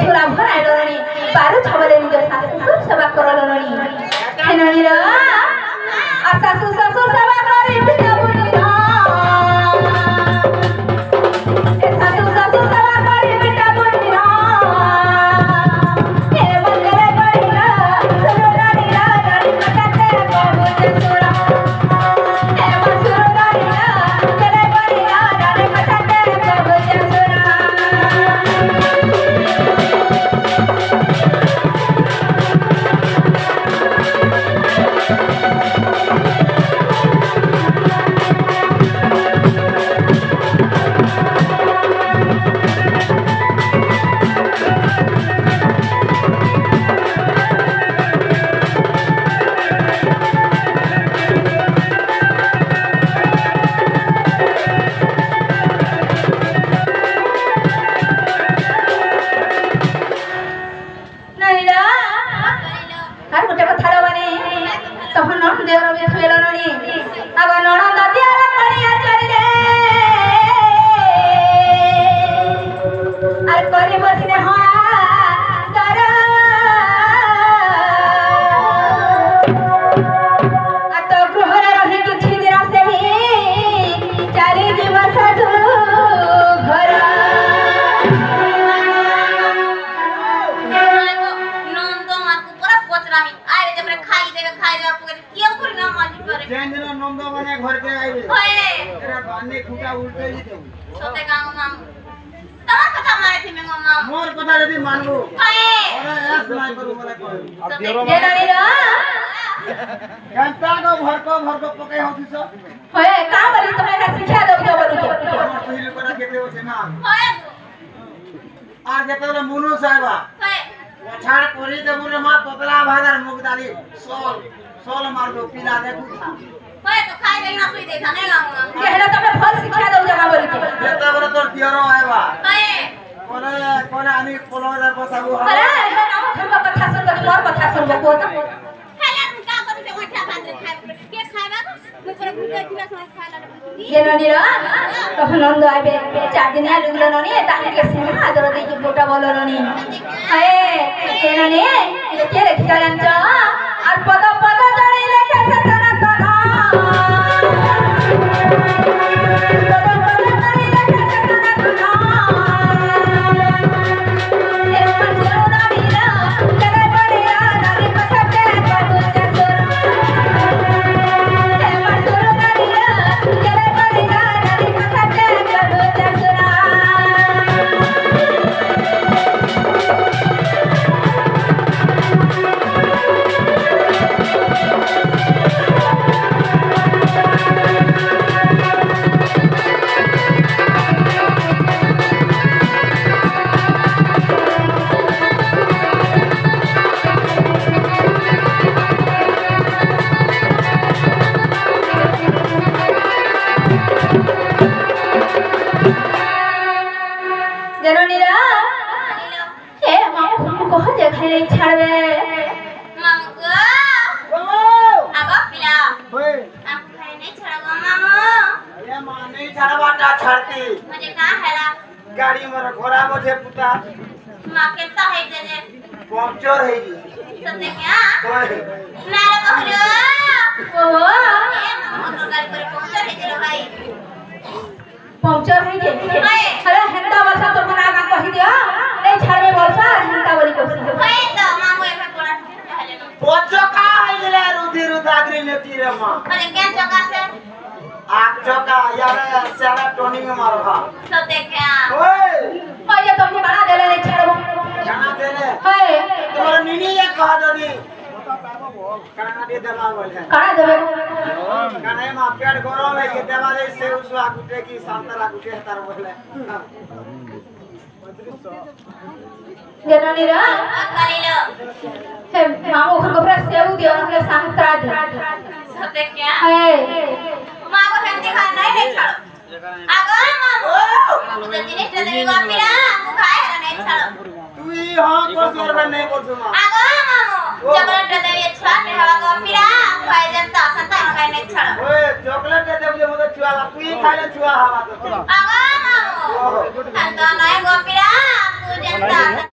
झोला भराइलोनी बारु छबले निज सासु सेवा करलोनी हेननी र आ सासु ससुर सेवा करी बिना बुनी र ए सासु ससुर सेवा करी बिना बुनी र ए मंगले करी र सुररानी र रानी कटाते बाबू जसुरा ए मसुररानी र करे करी र रानी कटाते बाबू जसुरा नंद आबे 4 दिन लुगलो ननी ताके के सेना आदर दे की मोटा बोलो ननी ए ननी के रे खियान च और पद पद जड़ी लेके सतना तना पंचर है जे अरे हेंता वर्षा तो मना का कहि दियो ए छाड़े वर्षा हेंता बोली कोसी होय त मामू एफा कोड़ा हेले पोचो का है गेले रुधि रुधाग्री लेती रे मां अरे के जगह से आग जगह यार सारा टोनिंग मारबा सते क्या ओए ओए तो हम बना देले रे छाड़बो जाना देले होय तोर नीनी ये कह दनी काना दे देमा बोल है काना देबे काना मा पेट गरम है के देवा दे से उस आगुटे की संतरा गुटे तार बोले जननी रा करिलो हे मामू घर को फ्रेश सेव दियो हमके संतरा दे सते क्या है मां को हेंती खा नहीं है छाड़ो आगो मामू जिनिस जल्दी को मेरा खाए नहीं छाड़ो तू ही हां को जोर में नहीं बोल सुमा आगो मामू चॉकलेट दे ये छा के हवा को मेरा खाए जनता संता खाए नहीं छाड़ो ओए चॉकलेट दे मुझे छुआ तू ही खाए छुआ हवा तो आगो मामू संता